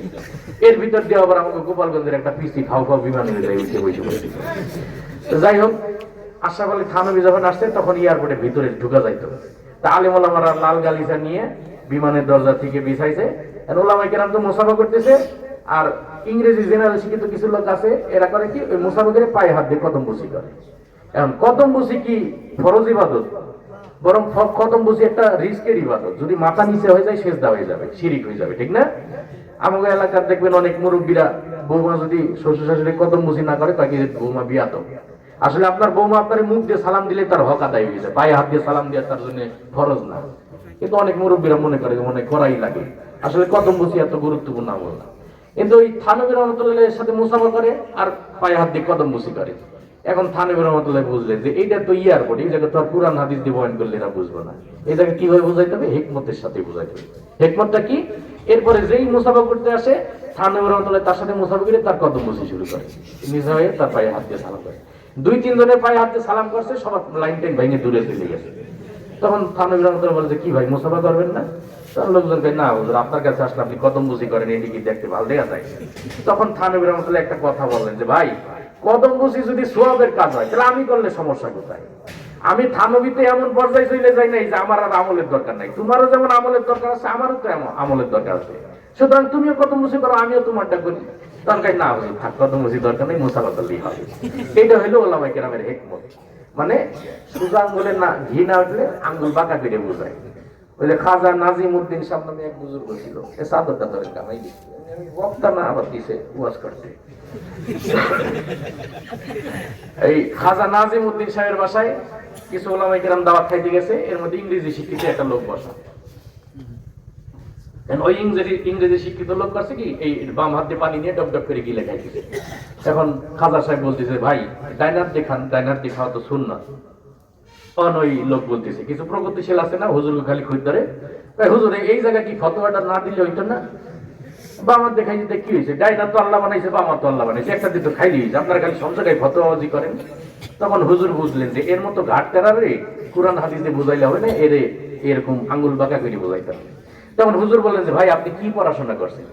এর ভিতর দিয়ে আবার আমাকে গোপালগঞ্জের একটা পিসি খাও বিমানের উঠে বসে বসে। যাই হোক, আশরাফ আলী থানভী যখন আসছে তখন এয়ারপোর্টের ভিতরে ঢুকা যাইতো। তা আলেম ওলামারা লাল গালিচা নিয়ে বিমানের দরজা থেকে বিছাইছে। ওলামায়ে কেরাম তো মুসাফা করতেছে, আর ইংরেজি জেনারেল শিক্ষিত কিছু লোক আছে, এরা করে কি ওই মুসাফা করে পায়ে হাত দিয়ে কদম বুসি করে। এখন কদম বুসি কি ফরজ ইবাদত? বরং কদম বুসি একটা রিস্কের ইবাদত। যদি মাথা নিচে হয়ে যায় সেজদা হয়ে যাবে, শিরিক হয়ে যাবে, ঠিক না? আমাদের এলাকার দেখবেন অনেক মুরব্বীরা বৌমা যদি শ্বশুর শাশুড়ি কদম বুসি না করে তাকে বৌমা বিয়াত। আসলে আপনার বৌমা আপনার মুখ দিয়ে সালাম দিলে তার হক আদায় হয়ে যায়, পায়ে হাত দিয়ে সালাম দেওয়া তার জন্য ফরজ না। কিন্তু অনেক মুরব্বীরা মনে করে মনে করাই লাগে। আসলে কদম বুসি এত গুরুত্বপূর্ণ আমল না। কিন্তু ওই থানভী রহমাতুল্লাহের সাথে মুসাফা করে আর পায়ে হাত দিয়ে কদম বুসি করে। এখন থানভী রহমাতুল্লাহ বুঝলেন যে এইটা তো এয়ারপোর্ট, এই জায়গায় তো আর কোরআন হাদিস দিয়ে বয়ান করলে এরা বুঝবো না। এই জায়গায় কিভাবে বুঝাইতে হবে? হিকমতের সাথে বুঝাইতে হবে। হিকমতটা কি? এরপরে যেই মুসাফা করতে আসে, থানভী রহমাতুল্লাহ তার সাথে মুসাফা করে তার কদম বুসি শুরু করে, নিজে হয়ে তার পায়ে হাত দিয়ে সালাম করে। 2-3 জনের পায়ে হাত দিয়ে সালাম করছে, সবার লাইন টাইন ভেঙে দূরে চলে গেছে। তখন থানভী রহমাতুল্লাহ বলে যে কি ভাই মুসাফা করবেন না? তখন লোকজন কয় না হুজুর, আপনার কাছে আসলে আপনি কদম বুসি করেন, এদিকে দেখতে ভালো দেখা যায়। তখন থানভী রহমাতুল্লাহ একটা কথা বললেন যে ভাই, কদম বুসি যদি সওয়াবের কাজ হয় তাহলে আমি করলে সমস্যা কোথায়? আমি থানভীতে এমন পর্যায়ে চলে যাই নাই যে আমার আর আমলের দরকার নাই। তোমারও যেমন আমলের দরকার আছে, আমারও তো এমন আমলের দরকার আছে, সুতরাং তুমিও কদম বুসি করো, আমিও তোমারটা করি। দরকার না হুজুর, থাক, কদম বুসি দরকার নেই, মুসাফা করলেই হবে। এটা হলো ওলামায়ে কেরামের হিকমত। মানে সোজা আঙ্গুলে না ঘি না উঠলে আঙ্গুল বাঁকা করে বোঝায়। ওই যে খাজা নাজিম উদ্দিন সাহেব নামে এক বুজুর্গ ছিল, এ চাদরটা ধরে কামাই দিচ্ছে, বক্তা না আবার দিছে ওয়াজ করতে। এই খাজা নাজিম উদ্দিন সাহেবের বাসায় কিছু ওলামায়ে কেরাম দাওয়াত খাইতে গেছে, এর মধ্যে ইংরেজি শিক্ষিত একটা লোক বসা। ওই ইংরেজি শিক্ষিত লোক করছে কি, এই বাম হাতে পানি নিয়ে ডব ডব করে গিলে খাইতেছে। এখন খাজা সাহেব বলতেছে ভাই ডাইনার দেখান, ডাইনার দেখাও তো সুন্নাত। ওই লোক বলতেছে কিছু প্রগতিশীল আছে না, হুজুর খালি খুঁজ ধরে, হুজুর এই জায়গা কি ফতোয়াটা না দিলে হইতো না? বা আমার দেখাই যেতে কি হয়েছে, ডাইনা তো আল্লাহ বানাইছে বা আমার তো আল্লাহ বানাইছে, একটা দিন তো খাইলি হয়েছে, আপনারা খালি সব জায়গায় ফতোয়াবাজি করেন। তখন হুজুর বুঝলেন যে এর মতো ঘাট তেরারে কুরআন হাদিসে বুঝাইলে হবে না, এরে এরকম আঙ্গুল বাঁকা করে বুঝাইতে হবে। তখন হুজুর বললেন যে ভাই আপনি কি পড়াশোনা করছেন?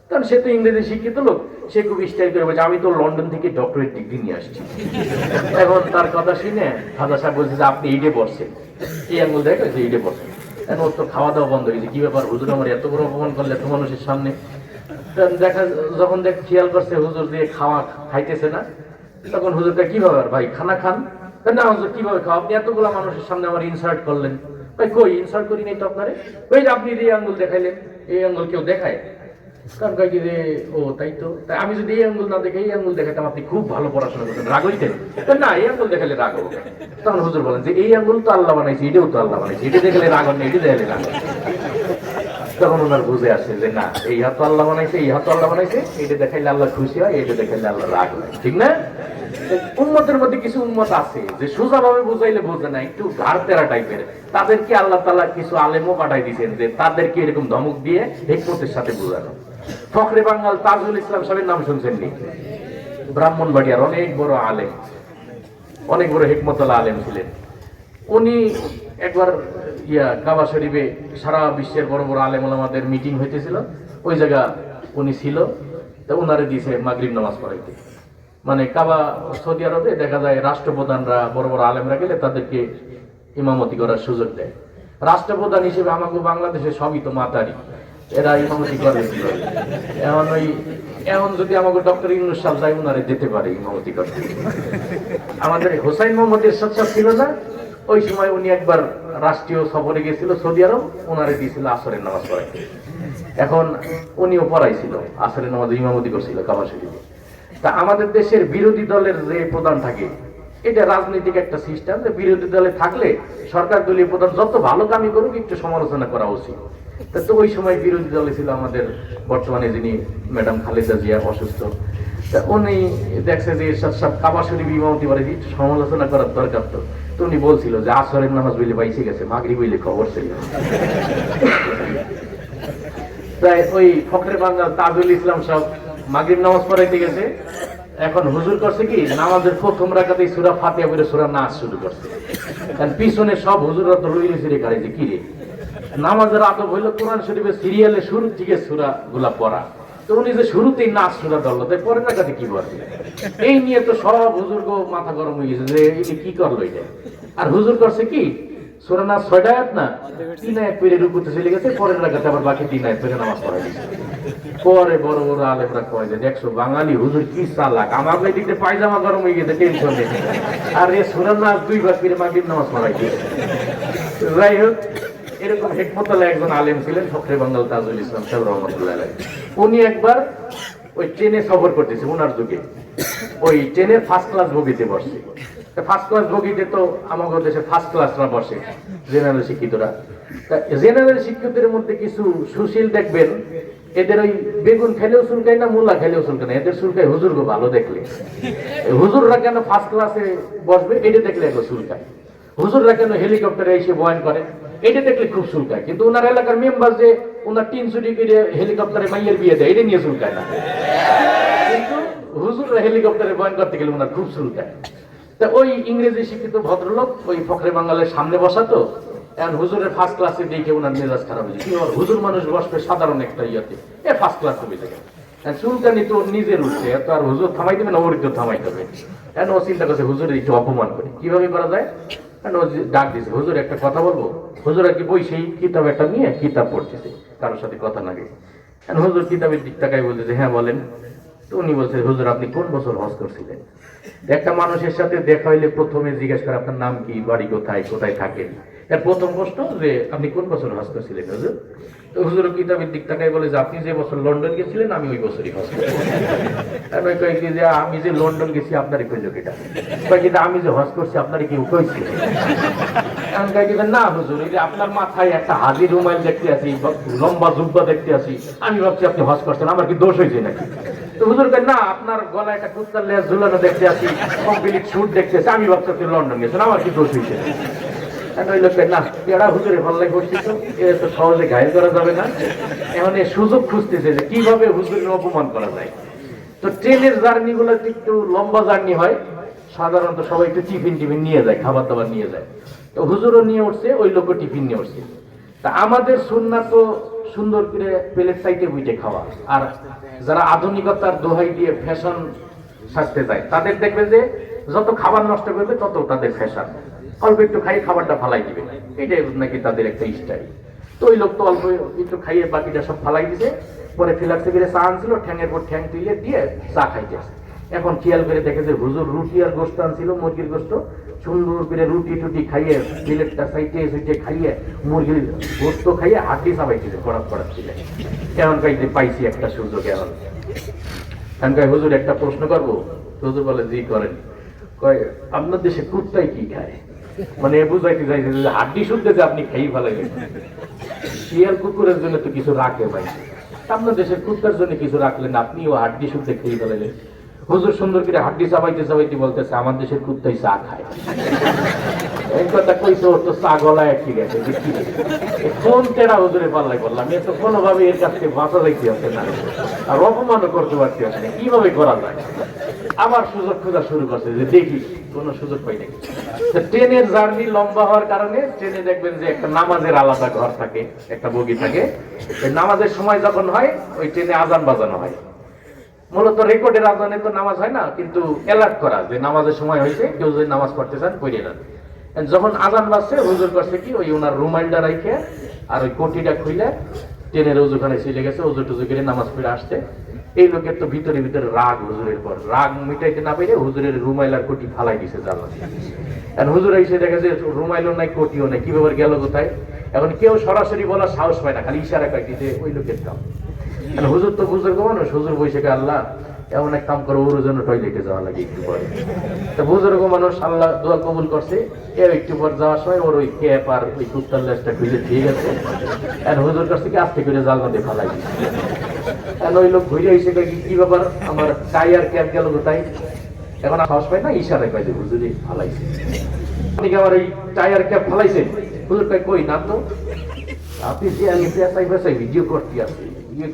কারণ সে তো ইংরেজি শিক্ষিত লোক, সে খুব স্টাইল করে বলছে আমি তো লন্ডন থেকে ডক্টরেট ডিগ্রি নিয়ে আসছি। এখন তার কথা শুনে খাজা সাহেব বলছে যে আপনি এইটে পড়ছেন, এই আঙ্গুল দেখে যে এইটে পড়ছেন। এখন ওর তো খাওয়া দাওয়া বন্ধ হয়েছে, কি ব্যাপার হুজুর আমার এত বড় অপমান করলে এত মানুষের সামনে। দেখা যখন খেয়াল করছে হুজুর দিয়ে খাওয়া খাইতেছে না, তখন হুজুরটা কি ব্যাপার ভাই খানা খান? না হুজুর কিভাবে খাও, আপনি এতগুলো মানুষের সামনে আমার ইনসাল্ট করলেন। ভাই কই ইনসাল্ট করি নাই তো আপনারে, ওই যে আপনি এই আঙ্গুল দেখাইলেন, এই আঙ্গুল কেউ দেখায়? কারণ কয় কি যে ও তাই তো, তাই আমি যদি এই আঙ্গুল না দেখে এই আঙ্গুল দেখাতাম আপনি খুব ভালো পড়াশোনা করতেন, রাগ হইতেন? না এই আঙ্গুল দেখালে রাগ হবে। তখন হুজুর বলেন যে এই আঙ্গুল তো আল্লাহ বানাইছে, এটাও তো আল্লাহ বানাইছে, এটা দেখলে রাগ হয় না, এটা দেখলে রাগ হয়। তখন ওনার বুঝে আসে যে না এই হাত আল্লাহ বানাইছে, এই হাত আল্লাহ বানাইছে, এটা দেখাইলে আল্লাহ খুশি হয়, এটা দেখাইলে আল্লাহ রাগ হয়, ঠিক না? উম্মতের মধ্যে কিছু উম্মত আছে যে সোজা ভাবে বুঝাইলে বোঝে না, একটু ঘাড় তেরা টাইপের, তাদেরকে আল্লাহ তাআলা কিছু আলেমও পাঠাই দিয়েছেন যে তাদেরকে এরকম ধমক দিয়ে হিকমতের সাথে বোঝানো। ফখরে বাঙ্গাল তাজুল ইসলাম সাহেবের নাম শুনছেন নি? ব্রাহ্মণবাড়িয়ার অনেক বড় আলেম, অনেক বড় হিকমতওয়ালা আলেম ছিলেন উনি। একবার কাবা শরীফে সারা বিশ্বের বড় বড় আলেম ওলামাদের মিটিং হইতেছিল, ওই জায়গা উনি ছিল, তো উনারে দিয়েছে মাগরিব নামাজ পড়াইতে। মানে কাবা সৌদি আরবে দেখা যায় রাষ্ট্রপ্রধানরা বড় বড় আলেমরা গেলে তাদেরকে ইমামতি করার সুযোগ দেয়। রাষ্ট্রপ্রধান হিসেবে আমাকে বাংলাদেশে সবই তো মাতারি, এরা ইমামতি করে। এখন যদি আমাকে ডক্টর ইউনূস সাহেব যাই উনারে যেতে পারে ইমামতি করতে। আমাদের হোসাইন মোহাম্মদ এরশাদ সাহেব ছিল না, ওই সময় উনি একবার রাষ্ট্রীয় সফরে গেছিল সৌদি আরব, ওনারে দিয়েছিল আসরের নামাজ পড়াইতে। এখন উনিও পড়াইছিল, আসরের নামাজ ইমামতি করছিল কাবা শরীফে। তা আমাদের দেশের বিরোধী দলের যে প্রধান থাকে, এটা রাজনৈতিক একটা সিস্টেম যে বিরোধী দলে থাকলে সরকার দলীয় প্রধান যত ভালো কামই করুক একটু সমালোচনা করা উচিত। তো ওই সময় বিরোধী দলে ছিল আমাদের বর্তমানে যিনি ম্যাডাম খালেদা জিয়া, অসুস্থ। তা উনি দেখছে যে এরশাদ সাহেব কাবা শরীফ ইমামতি করে একটু সমালোচনা করার দরকার, তো উনি বলছিল যে আসরের নামাজ বইলে বাইসে গেছে, মাগরিব বইলে খবর ছিল। তাই ওই ফখরে বাঙ্গাল তাজুল ইসলাম সাহেব মাগরিব নামাজ পড়াইতে গেছে। এখন হুজুর করছে কি নামাজের প্রথম রাকাতেই সূরা ফাতিহা পড়ে সূরা নাস শুরু করছে। কারণ পিছনে সব হুজুররা তো রইলে সিরে গাড়ি যে কি রে, নামাজের আদব হইলো কোরআন শরীফের সিরিয়ালে শুরু থেকে সূরা গুলা পড়া, তো উনি যে শুরুতেই নাচ সূরা ধরলো, তাই পরের রাকাতে কি বলবে? এই নিয়ে তো সব হুজুরকে মাথা গরম হয়ে গেছে যে এই কি করলো এটা। আর হুজুর করছে কি সূরা নাস 6টা আয়াত না, 3 আয়াত পড়ে রুকুতে চলে গেছে, পরের রাকাতে আবার বাকি 3 আয়াত পড়ে নামাজ পড়াই দিয়েছে। পরে বড় বড় আলেমরা কয় যে দেখছো বাঙালি হুজুর কি চালাক, আমার দিকে পায়জামা গরম হয়ে গেছে টেনশন নেই, আর এ সূরা নাস 2 বার পড়ে মাগরিব নামাজ পড়াই দিয়েছে। যাই হোক, এরকম হিকমতওয়ালা একজন আলেম ছিলেন ফখরে বাঙ্গাল তাজুল ইসলাম সাহেব রহমতুল্লাহ আলাইহি। উনি একবার ওই ট্রেনে সফর করতেছে ওনার যুগে, ওই ট্রেনের ফার্স্ট ক্লাস বগিতে বসছে। ফার্স্ট ক্লাস বগিতে তো আমাদের দেশে ফার্স্ট ক্লাসরা বসে, জেনারেল শিক্ষিতরা। জেনারেল শিক্ষিতদের মধ্যে কিছু সুশীল দেখবেন এদের ওই বেগুন খেলেও চুলকায় না, মূলা খেলেও চুলকায় না, এদের চুলকায় হুজুরকে ভালো দেখলে। হুজুররা কেন ফার্স্ট ক্লাসে বসবে এটা দেখলে এখন চুলকায়, হুজুররা কেন হেলিকপ্টারে এসে বয়ান করে এটা দেখলে খুব চুলকায়। কিন্তু ওনার এলাকার মেম্বার যে ওনার 3 চুরি করে হেলিকপ্টারে মাইয়ের বিয়ে দেয় এটা নিয়ে চুলকায় না, কিন্তু হুজুররা হেলিকপ্টারে বয়ান করতে গেলে ওনার খুব চুলকায়। তা ওই ইংরেজি শিক্ষিত ভদ্রলোক ওই ফখরে বাঙ্গালের সামনে বসাতো, এখন হুজুরের ফার্স্ট ক্লাসে দেখে ওনার মেজাজ খারাপ হয়েছে, কি হুজুর মানুষ বসবে সাধারণ একটা ইয়াতে, এ ফার্স্ট ক্লাস হবে থেকে চুলকানি তো নিজের উঠছে, এত আর হুজুর থামাই দেবে না, ওর তো থামাই দেবে। এখন ও চিন্তা করছে হুজুর একটু অপমান করে কিভাবে করা যায়, ডাক দিয়েছে হুজুর একটা কথা বলবো। হুজুর আর কি বই সেই কিতাব একটা নিয়ে কিতাব পড়তেছে, কারোর সাথে কথা না গিয়ে। হুজুর কিতাবের দিক টাকায় বলতেছে হ্যাঁ বলেন। তো উনি বলছে হুজুর আপনি কোন বছর হজ করছিলেন? একটা মানুষের সাথে দেখা হইলে প্রথমে জিজ্ঞেস করে আপনার নাম কি, বাড়ি কোথায়, কোথায় থাকেন। এর প্রথম প্রশ্ন যে আপনি কোন বছর হজ করছিলেন হুজুর? তো হুজুর কিতাবের দিক টাকায় বলে যে আপনি যে বছর লন্ডন গেছিলেন আমি ওই বছরই হজ করছি। যে আমি যে লন্ডন গেছি আপনারই কইল কিটা, কিন্তু আমি যে হজ করছি আপনারই কি কইছি? না হুজুর এই যে আপনার মাথায় একটা হাজির রুমাইল দেখতে আছি, লম্বা জুব্বা দেখতে আছি, আমি ভাবছি আপনি হজ করছেন, আমার কি দোষ হয়েছে নাকি? তো হুজুর না আপনার গলায় একটা কুত্তার লেজ ঝুলানো দেখতে আছি, কমপ্লিট স্যুট দেখতেছি, আমি ভাবছি আপনি লন্ডন গেছেন, আমার কি দোষ হয়েছে? ওই লোকটা না এরা হুজুরে ভাল্লাই করছি তো এরা তো সহজে ঘায়ল করা যাবে না, এখন এই সুযোগ খুঁজতেছে যে কিভাবে হুজুরের অপমান করা যায়। তো ট্রেনের জার্নি গুলো একটু লম্বা জার্নি হয়, সাধারণত সবাই একটু টিফিন টিফিন নিয়ে যায়, খাবার দাবার নিয়ে যায়। তো হুজুরও নিয়ে উঠছে, ওই লোকও টিফিন নিয়ে উঠছে। তা আমাদের সুন্নাত তো সুন্দর করে প্লেট সাইডে বুঝে খাওয়া, আর যারা আধুনিকতার দোহাই দিয়ে ফ্যাশন সাজতে যায় তাদের দেখবে যে যত খাবার নষ্ট করবে তত তাদের ফ্যাশন, অল্প একটু খাইয়ে খাবারটা ফালাই দিবে, এটাই নাকি তাদের একটা স্টাইল। তো ওই লোক তো অল্প একটু খাইয়ে বাকিটা সব ফালাই দিছে, পরে ফিলাক্সে বেড়ে চা আনছিল, ঠ্যাঙের পর ঠ্যাং তুলে দিয়ে চা খাইতেছে। এখন খেয়াল করে দেখে যে হুজুর রুটি আর গোস্ত আনছিল, মুরগির গোস্ত, সুন্দর করে রুটি টুটি খাইয়ে প্লেটটা সাইটে সুইটে খাইয়ে মুরগির গোস্ত খাইয়ে হাতি চাবাইতেছে, কড়াপ কড়াপ ছিল। কেমন কাইতে পাইছি একটা সুযোগ। এখন হুজুর একটা প্রশ্ন করবো? হুজুর বলে জি করেন। কয় আপনার দেশে কুত্তায় কি খায়? মানে বুঝাইতে চাইছে যে হাড্ডি শুদ্ধে যে আপনি খাই ফেলাইলেন, শিয়াল কুকুরের জন্য তো কিছু রাখে ভাই, আপনার দেশের কুত্তার জন্য কিছু রাখলেন, আপনিও হাড্ডি শুদ্ধে খেয়ে ফেলাইলেন। হুজুর সুন্দর করে হাড্ডি চাবাইতে চাবাইতে বলতেছে আমার দেশের কুত্তাই চা খায়। এই কথা কইছে, ওর তো চা গলায় ঠিক আছে, কোন তেরা হুজুরে পাল্লাই করলাম, এ তো কোনোভাবে এর কাছ থেকে বাঁচা যাইতে হচ্ছে না, আর অপমানও করতে পারতে হচ্ছে না, কিভাবে করা যায়। আবার সুযোগ খোঁজা শুরু করছে যে দেখি কোনো সুযোগ পাই নাকি। ট্রেনের জার্নি লম্বা হওয়ার কারণে ট্রেনে দেখবেন যে একটা নামাজের আলাদা ঘর থাকে, একটা বগি থাকে। ওই নামাজের সময় যখন হয় ওই ট্রেনে আজান বাজানো হয়। মূলত রেকর্ডের আজানে তো নামাজ হয় না, কিন্তু অ্যালার্ট করা যে নামাজের সময় হয়েছে, কেউ যদি নামাজ পড়তে চান পড়ে নেন। যখন আজান বাজছে হুজুর করছে কি, ওই ওনার রুমাইলটা রাইখে আর ওই কোটিটা খুইলে ট্রেনের উজুখানে চলে গেছে, উজু টুজু করে নামাজ পড়ে আসতে। এই লোকের তো ভিতরে ভিতরে রাগ, হুজুরের পর রাগ মিটাইতে না পেরে হুজুরের রুমাইল আর কোটি ফালাই দিছে জানলা। এখন হুজুর এসে দেখে যে রুমাইলও নাই কোটিও নাই, কি ব্যাপার গেল কোথায়? এখন কেউ সরাসরি বলার সাহস পায় না, খালি ইশারা করে দিতে ওই লোকের কাম। হুজুর তো বুজুর্গ মানুষ, হুজুর বসে আল্লাহ এমন এক কাম করো ওর জন্য টয়লেটে যাওয়া লাগে একটু পরে। তো বুজুর্গ মানুষ আল্লাহ দোয়া কবুল করছে, এর একটু পর যাওয়ার সময় ওর ওই ক্যাপ আর ওই কুত্তার লেজটা খুঁজে দিয়ে গেছে। আর হুজুর কাছ থেকে আস্তে করে জাল মধ্যে ফালাই দিচ্ছে। ওই লোক ঘুরে এসে কি ব্যাপার আমার টাই আর ক্যাপ গেল কোথায়? এখন সাহস পায় না, ইশারায় পাই যে হুজুরে ফালাইছে। আপনি কি আমার এই টাই আর ক্যাপ ফালাইছেন? হুজুর কই না তো, আপনি যে আমি পেঁচাই পেঁচাই ভিডিও করতে আসি,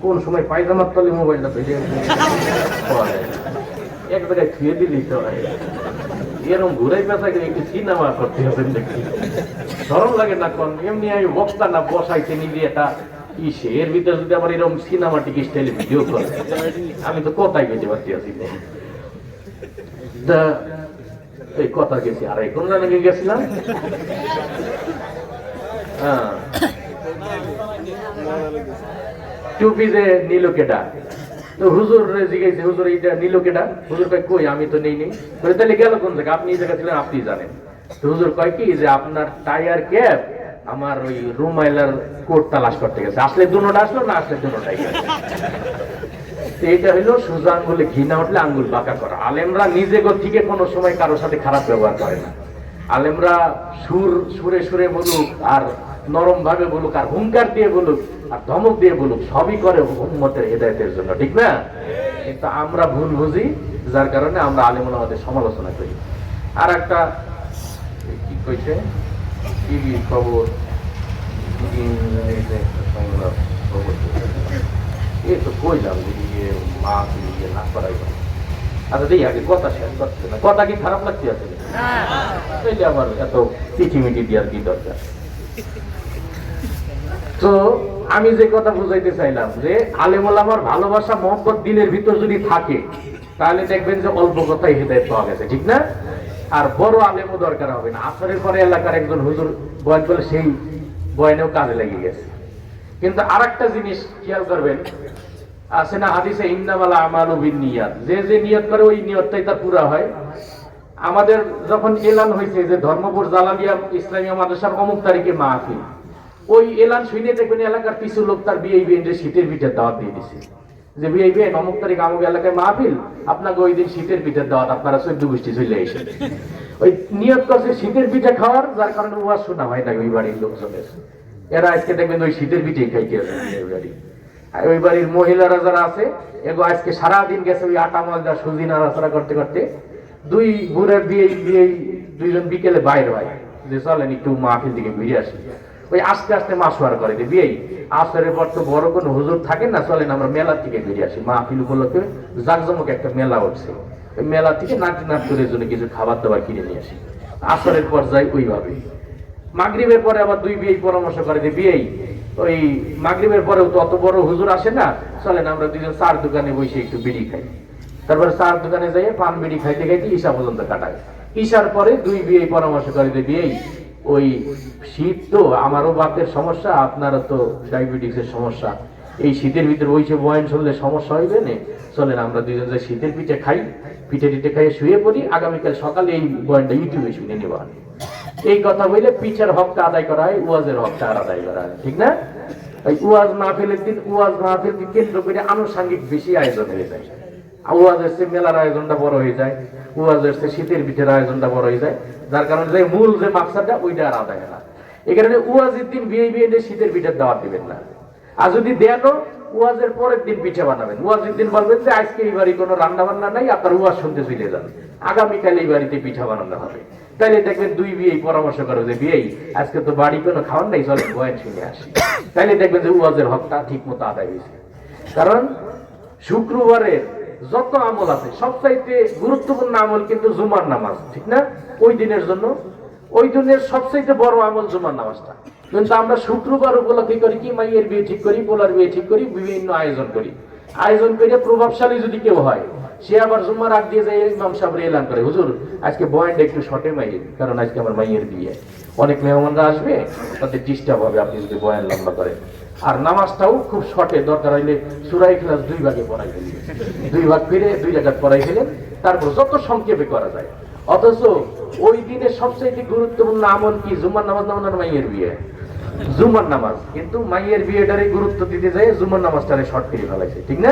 কোন সময় পায়জামার তলে মোবাইলটা ভেজে এক জায়গায় ছুঁয়ে দিলি তো এরকম ঘুরাই পেঁচা গেলে একটু সিনেমা করতে হবে দেখি, সরম লাগে না? কোন এমনি আমি বক্তা না বসাইছে নিজে এটা ইসে, এর ভিতরে যদি আমার এরকম সিনেমাটিক স্টাইলে ভিডিও করে আমি তো কোথায় গেতে পারছি আছি। এই কথা গেছি আর কোন জায়গায় গেছিলাম, হ্যাঁ টুপি যে নিল কেটা, তো হুজুর জিজ্ঞাসা হুজুর এইটা নিল কেটা? হুজুর কয় কই আমি তো নেই। তাহলে গেল কোন জায়গায়? আপনি এই জায়গা ছিলেন, আপনি জানেন। তো হুজুর কয় কি যে আপনার টায়ার ক্যাপ আমার ওই রুমাইলার কোট তালাশ করতে গেছে, আসলে দুটোটা আসলো না আসলে দুটোটাই গেছে। এইটা হইলো সোজা আঙ্গুলে ঘি না উঠলে আঙ্গুল বাঁকা করা। আলেমরা নিজে থেকে কোনো সময় কারোর সাথে খারাপ ব্যবহার করে না। আলেমরা সুরে সুরে বলুক আর নরম ভাবে বলুক আর হুঙ্কার দিয়ে বলুক আর ধমক দিয়ে বলুক, সবই করে উম্মতের হেদায়েতের জন্য, ঠিক না? কিন্তু আমরা ভুল বুঝি, যার কারণে আমরা আলেম ওলামাদের সমালোচনা করি। আর একটা কি কইছে টিভি খবর, এই তো কইলাম যে মা না করাই। আচ্ছা দেখি আগে কথা শেষ করছে না, কথা কি খারাপ লাগছে আসলে? তাইলে আমার এত চিঠিমিটি দেওয়ার কি দরকার? তো আমি যে কথা বুঝাইতে চাইলাম যে আলেম ওলামার ভালোবাসা মহব্বত দিলের ভিতর যদি থাকে তাহলে দেখবেন যে অল্প কথাই হেদায়েত পাওয়া গেছে, ঠিক না? আর বড় আলেমও দরকার হবে না। আসরের পরে এলাকার একজন হুজুর বয়ান করলে সেই বয়ানেও কাজে লেগে গেছে। কিন্তু আর একটা জিনিস খেয়াল করবেন, আছে না হাদিসে ইন্নামাল আমালু বিন্নিয়াত, যে যে নিয়ত করে ওই নিয়তটাই তার পুরা হয়। আমাদের যখন এলান হয়েছে যে ধর্মপুর জালালিয়া ইসলামিয়া মাদ্রাসার অমুক তারিখে মাহফিল, ওই এলান শুনে দেখবেন এলাকার কিছু লোক তার বিআইবি শীতের পিঠের দাওয়াত দিয়ে দিচ্ছে যে বিআইবি অমুক তারিখ আমুক এলাকায় মাহফিল, আপনাকে ওই দিন শীতের পিঠের দাওয়াত, আপনারা 14 গোষ্ঠী চলে এসে ওই নিয়ত করছে শীতের পিঠে খাওয়ার, যার কারণে ওয়াজ শোনা হয় না ওই বাড়ির লোকজনের। এরা আজকে দেখবেন ওই শীতের পিঠেই খাইতে আছে ওই বাড়ি। আর ওই বাড়ির মহিলারা যারা আছে এগো আজকে সারাদিন গেছে ওই আটা ময়দা সুজি নাড়াচাড়া করতে করতে। দুই বুড়ের বিয়ে দুইজন বিকেলে বাইর হয়, যে চলেন একটু মাহফিল দিকে ঘুরে আসি। ওই আস্তে আস্তে মাসোয়ার করে যে বিয়ে আসরের পর তো বড় কোনো হুজুর থাকেন না, চলেন আমরা মেলা থেকে ঘুরে আসি। মাহফিল উপলক্ষে জাকজমক একটা মেলা উঠছে, ওই মেলা থেকে নাচ করে জন্য কিছু খাবার দাবার কিনে নিয়ে আসি। আসরের পর যাই ওইভাবে। মাগরিবের পরে আবার দুই বিয়ে পরামর্শ করে যে বিয়ে ওই মাগরিবের পরেও তো অত বড় হুজুর আসে না, চলেন আমরা দুজন চার দোকানে বসে একটু বিড়ি খাই। তারপরে চার দোকানে যাই পান বিড়ি খাইতে খাইতে ঈশা পর্যন্ত কাটায়। ঈশার পরে দুই বিয়ে পরামর্শ করে যে বিয়ে ওই শীত তো আমারও বাতের সমস্যা, আপনারও তো ডায়াবেটিসের সমস্যা, এই শীতের ভিতরে বইছে বয়ান শুনলে সমস্যা হইবে না, চলেন আমরা দুজন যে শীতের পিঠে খাই, পিঠে টিঠে খাইয়ে শুয়ে পড়ি, আগামীকাল সকালে এই বয়ানটা ইউটিউবে শুনে নেব। এই কথা বললে পিছের হকটা আদায় করা হয়, ওয়াজের হকটা আর আদায় করা হয়, ঠিক না? এই ওয়াজ মাহফিলের দিন ওয়াজ মাহফিলকে কেন্দ্র করে আনুষঙ্গিক বেশি আয়োজন হয়ে যায়। ওয়াজের চেয়ে মেলার আয়োজনটা বড় হয়ে যায়, ওয়াজের চেয়ে শীতের পিঠের আয়োজনটা বড় হয়ে যায়, যার কারণে যে মূল যে মাকসাদটা ওইটা আর আদায় হয় না। এই কারণে ওয়াজের দিন বিয়ে শীতের পিঠের দাওয়াত দিবেন না। আর যদি দেন ওয়াজের পরের দিন পিঠে বানাবেন, ওয়াজের দিন বলবেন যে আজকে এই বাড়ি কোনো রান্না বান্না নাই, আপনার ওয়াজ শুনতে চলে যান, আগামীকাল এই বাড়িতে পিঠা বানানো হবে। তাইলে দেখবেন দুই বিয়ে পরামর্শ করে যে বিয়ে আজকে তো বাড়ি কোনো খাওয়ার নাই, চলে বয়ান শুনে আসি। তাইলে দেখবেন যে ওয়াজের হকটা ঠিক মতো আদায় হয়েছে। কারণ শুক্রবারের যত আমল আছে সবচাইতে গুরুত্বপূর্ণ আমল কিন্তু জুমার নামাজ, ঠিক না? ওই দিনের জন্য ওই দিনের সবচাইতে বড় আমল জুমার নামাজটা। কিন্তু আমরা শুক্রবার উপলক্ষে করি কি, মাইয়ের বিয়ে ঠিক করি, পোলার বিয়ে ঠিক করি, বিভিন্ন আয়োজন করি। আয়োজন করে প্রভাবশালী যদি কেউ হয়, সে আবার জুম্মার আগ দিয়ে যায় ইমাম সাহেব এলান করে, হুজুর আজকে বয়ানটা একটু শর্টে মাইয়ের, কারণ আজকে আমার মাইয়ের বিয়ে, অনেক মেহমানরা আসবে, তাদের ডিস্টার্ব হবে আপনি যদি বয়ান লম্বা করেন। আর নামাজটাও খুব শর্টে, দরকার হইলে সূরা ইখলাস 2 ভাগে পড়াই ফেলবেন, 2 ভাগ ফিরে 2 রাকাত পড়াই ফেলেন, তারপর যত সংক্ষেপে করা যায়। অথচ ওই দিনের সবচেয়ে গুরুত্বপূর্ণ আমল কি? জুমার নামাজ না ওনার মাইয়ের বিয়ে? জুমার নামাজ। কিন্তু মাইয়ের বিয়েটারে গুরুত্ব দিতে যায়, জুমার নামাজটারে শর্ট করে ফেলাইছে, ঠিক না?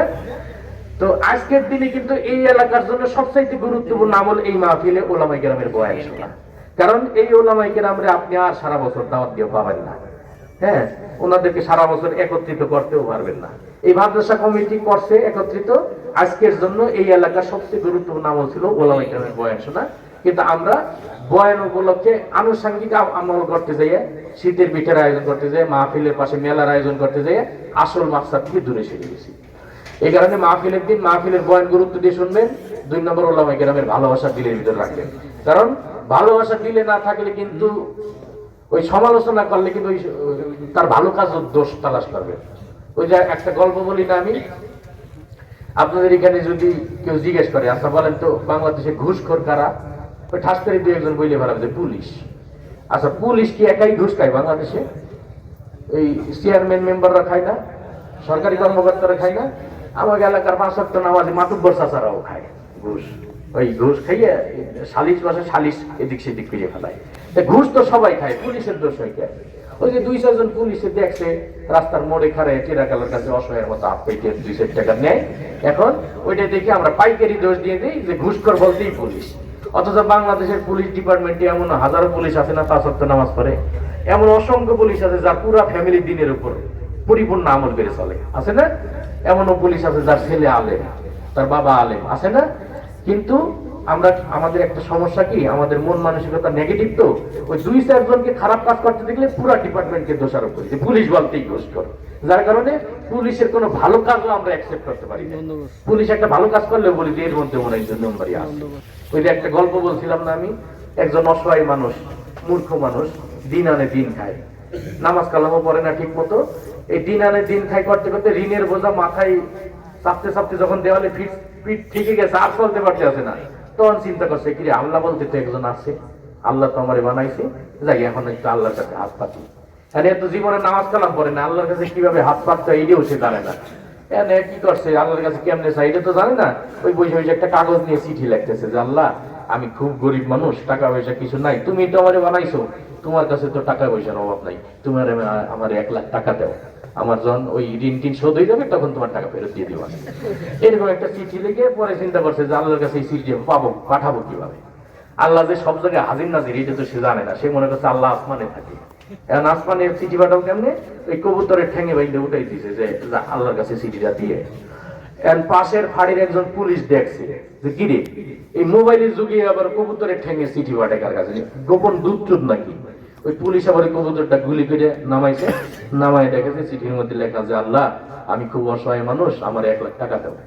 তো আজকের দিনে কিন্তু এই এলাকার জন্য সবচাইতে গুরুত্বপূর্ণ আমল এই মাহফিলে ওলামায়ে কেরামের বয়ান শোনা। কারণ এই ওলামায়ে কেরামরে আপনি আর সারা বছর দাওয়াত দিয়ে পাবেন না, হ্যাঁ, ওনাদেরকে সারা বছর একত্রিত করতেও পারবেন না। এই মাদ্রাসা কমিটি করছে একত্রিত, আজকের জন্য এই এলাকার সবচেয়ে গুরুত্বপূর্ণ আমল ছিল ওলামায়ে কেরামের বয়ান শোনা। কিন্তু আমরা বয়ান উপলক্ষে আনুষঙ্গিক আমল করতে যাই, শীতের পিঠের আয়োজন করতে যাই, মাহফিলের পাশে মেলার আয়োজন করতে যাই, আসল মাকসাদ থেকে দূরে সরে গেছি। এই কারণে মাহফিলের দিন মাহফিলের বয়ান গুরুত্ব দিয়ে শুনবেন। 2 নম্বর ওলামায়ে কেরামের ভালোবাসা দিলের ভিতরে রাখবেন। কারণ ভালোবাসা দিলে না থাকলে কিন্তু ওই সমালোচনা করলে কিন্তু ওই তার ভালো কাজ দোষ তালাশ করবে। ওই যে একটা গল্প বলি না আমি আপনাদের এখানে, যদি কেউ জিজ্ঞেস করে আচ্ছা বলেন তো বাংলাদেশে ঘুষখোর কারা, ওই ঠাস করে 2-1 বইলে ভাড়া যে পুলিশ। আচ্ছা পুলিশ কি একাই ঘুষ খায় বাংলাদেশে? এই চেয়ারম্যান মেম্বাররা খায় না? সরকারি কর্মকর্তারা খায় না? আমার এলাকার 5 ওয়াক্ত নামাজি মাতুব্বর চাচারাও খায় ঘুষ। ওই ঘুষ খাইয়ে সালিশ বসে, সালিশ এদিক সেদিক করে ফেলায়। ঘুষ তো সবাই খায়, পুলিশের দোষ হয় কে? ওই যে 2-4 জন পুলিশে দেখছে রাস্তার মোড়ে খাড়ায় চিরাকালের কাছে অসহায়ের মতো হাত পেতে 200 টাকা নেয়, এখন ওইটা দেখে আমরা পাইকারি দোষ দিয়ে দিই যে ঘুষখোর বলতেই পুলিশ। অথচ বাংলাদেশের পুলিশ ডিপার্টমেন্টে এমন হাজারো পুলিশ আছে না 5 ওয়াক্ত নামাজ পড়ে, এমন অসংখ্য পুলিশ আছে যার পুরা ফ্যামিলি দিনের উপর পরিপূর্ণ আমল করে চলে, আছে না? এমনও পুলিশ আছে যার ছেলে আলেম, তার বাবা আলেম, আছে না? কিন্তু আমরা আমাদের একটা সমস্যা কি, আমাদের মন মানসিকতা নেগেটিভ। তো ওই 2-4 জনকে খারাপ কাজ করতে দেখলে পুরো ডিপার্টমেন্টকে দোষারোপ করি যে পুলিশ বলতেই ঘুষখোর, যার কারণে পুলিশের কোনো ভালো কাজও আমরা অ্যাকসেপ্ট করতে পারি না। পুলিশ একটা ভালো কাজ করলেও বলি যে এর মধ্যে মনে হয় নম্বরই আছে। ওই যে একটা গল্প বলছিলাম না আমি, একজন অসহায় মানুষ, মূর্খ মানুষ, দিন আনে দিন খায়, নামাজ কালামও পড়ে না ঠিক মতো, এই দিন আনে দিন খাই করতে করতে ঋণের বোঝা মাথায় চাপতে চাপতে যখন দেওয়ালে পিঠ ঠিকই গেছে, আর চলতে পারতে আছে না, তখন চিন্তা করছে কি রে, আল্লাহ বলতে তো একজন আছে, আল্লাহ তো আমারে বানাইছে, যাই এখন একটু আল্লাহর কাছে হাত পাতি। আর এত জীবনে নামাজ কালাম পড়ে না, আল্লাহর কাছে কিভাবে হাত পাততে হয় এটাও সে জানে না। এনে কি করছে, আল্লাহর কাছে কেমনে চাই এটা তো জানে না, ওই বসে বসে একটা কাগজ নিয়ে চিঠি লিখতেছে যে আল্লাহ আমি খুব গরিব মানুষ, টাকা পয়সা কিছু নাই, তুমি তো আমারে বানাইছো, তোমার কাছে তো টাকা পয়সার অভাব নাই, তোমার আমার 1 লাখ টাকা দাও, আমার যখন ওই ঋণ টিন শোধ হয়ে যাবে তখন তোমার টাকা ফেরত দিয়ে দিবা। এরকম একটা চিঠি লিখে পরে চিন্তা করছে যে আল্লাহর কাছে এই চিঠি পাবো, পাঠাবো কিভাবে? আল্লাহ যে সব জায়গায় হাজির নাজির এটা তো সে জানে না, সে মনে করছে আল্লাহ আসমানে থাকে। এখন আসমানে চিঠি পাঠাবো কেমনে? ওই কবুতরের ঠেঙে বাইন্দে উঠাই দিছে যে আল্লাহর কাছে চিঠিটা দিয়ে। পাশের ফাড়ির একজন পুলিশ দেখছে যে কিরে এই মোবাইলের যুগে আবার কবুতরের ঠেঙে চিঠি পাঠায় কার কাছে, গোপন দুধ নাকি? ওই পুলিশ আবার ওই কবুতরটা গুলি করে নামাইছে, নামাই দেখেছে চিঠির মধ্যে লেখা যে আল্লাহ আমি খুব অসহায় মানুষ, আমার 1 লাখ টাকা দেবো।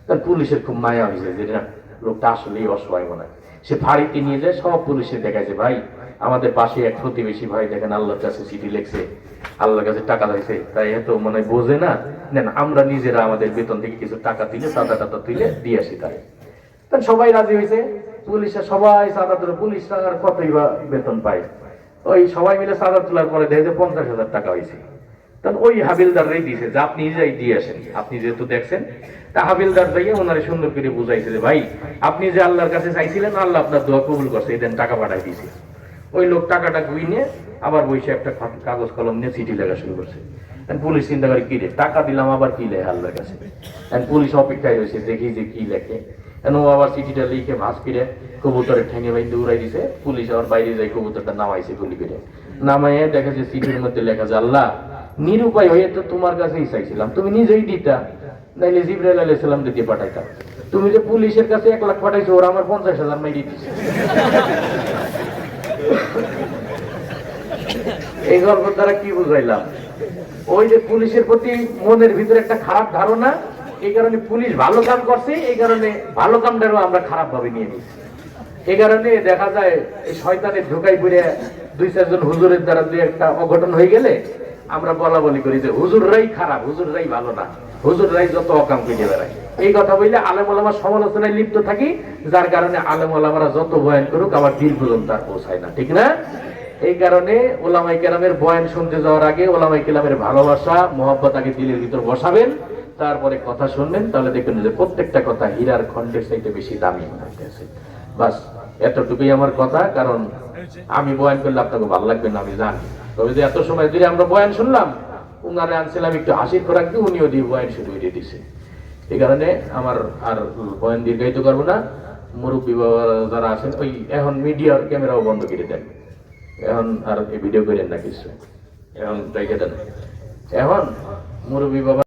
তার পুলিশের খুব মায়া হয়েছে যে না লোকটা আসলেই অসহায় মনে হয়। সে ফাঁড়িতে নিয়ে যায়, সব পুলিশের দেখাইছে ভাই আমাদের পাশে এক প্রতিবেশী ভাই দেখেন আল্লাহর কাছে চিঠি লিখছে, আল্লাহর কাছে টাকা দিয়েছে, তাই এত মনে বোঝে না, নেন আমরা নিজেরা আমাদের বেতন থেকে কিছু টাকা দিলে চাঁদা টাদা তুলে দিয়ে আসি। তাই সবাই রাজি হয়েছে, পুলিশরা সবাই চাঁদা তুলে, পুলিশরা আর কতই বা বেতন পায়, ওই সবাই মিলে চাঁদা তোলার পরে দেখে 50,000 টাকা হয়েছে। তখন ওই হাবিলদার রেই দিয়েছে যে আপনি যাই দিয়ে আসেন, আপনি যেহেতু দেখছেন। তা হাবিলদার যাইয়ে ওনারে সুন্দর করে বুঝাইছে যে ভাই আপনি যে আল্লাহর কাছে চাইছিলেন আল্লাহ আপনার দোয়া কবুল করছে, এই দেন টাকা পাঠাই দিয়েছে। ওই লোক টাকাটা গুইনে আবার বসে একটা কাগজ কলম নিয়ে চিঠি লেখা শুরু করছে। পুলিশ চিন্তা করে কি রে টাকা দিলাম আবার কি লেখে আল্লাহর কাছে। পুলিশ অপেক্ষায় রয়েছে দেখি যে কি লেখে। ও আবার চিঠিটা লিখে ভাঁজ করে কবুতরের ঠেঙে বাইন্দে উড়াই দিছে। পুলিশ আবার বাইরে যাই কবুতরটা নামাইছে গুলি করে, নামাইয়ে দেখা যে চিঠির মধ্যে লেখা যে আল্লাহ নিরুপায় হয়ে তো তোমার কাছেই চাইছিলাম, তুমি নিজেই দিতা, নাইলে জিবরাইল আলাইহিস সালাম দিয়ে পাঠাইতাম। তুমি যে পুলিশের কাছে 1 লাখ পাঠাইছো, ওরা আমার 50,000 মাইরি দিছে। এই গল্পের দ্বারা কি বুঝাইলাম? ওই যে পুলিশের প্রতি মনের ভিতরে একটা খারাপ ধারণা, এই কারণে পুলিশ ভালো কাম করছে, এই কারণে ভালো কামটারও আমরা খারাপ ভাবে নিয়ে নিচ্ছি। এই কারণে দেখা যায় এই শয়তানের ঢোকাই পড়ে 2-4 জন হুজুরের দ্বারা 2-1টা অঘটন হয়ে গেলে আমরা বলা বলি করি যে হুজুররাই খারাপ, হুজুররাই ভালো না, হুজুররাই যত অকাম করে বেড়ায়। এই কথা বললে আলেম ওলামার সমালোচনায় লিপ্ত থাকি, যার কারণে আলেম ওলামারা যত বয়ান করুক আমার দিল পর্যন্ত আর পৌঁছায় না, ঠিক না? এই কারণে ওলামাই কেরামের বয়ান শুনতে যাওয়ার আগে ওলামাই কেরামের ভালোবাসা মহব্বত আগে দিলের ভিতর বসাবেন, তারপরে কথা শুনবেন, তাহলে দেখবেন যে প্রত্যেকটা কথা হীরার খন্ডের চাইতে বেশি দামি মনে হইতেছে। বাস এতটুকুই আমার কথা, কারণ আমি বয়ান করলে আপনাকে ভালো লাগবে না আমি জানি, তবে যে এত সময় ধরে আমরা বয়ান শুনলাম, উনারে আনছিলাম একটু হাসির খোরাক দিয়ে, উনিও দিয়ে বয়ান শুরু করে দিছে। এই কারণে আমার আর বয়ান দীর্ঘায়িত করবো না। মুরব্বী বাবা যারা আছেন ওই এখন মিডিয়ার ক্যামেরাও বন্ধ করে দেন, এখন আর ভিডিও করেন না কিছু, এখন এখন মুরব্বী বাবা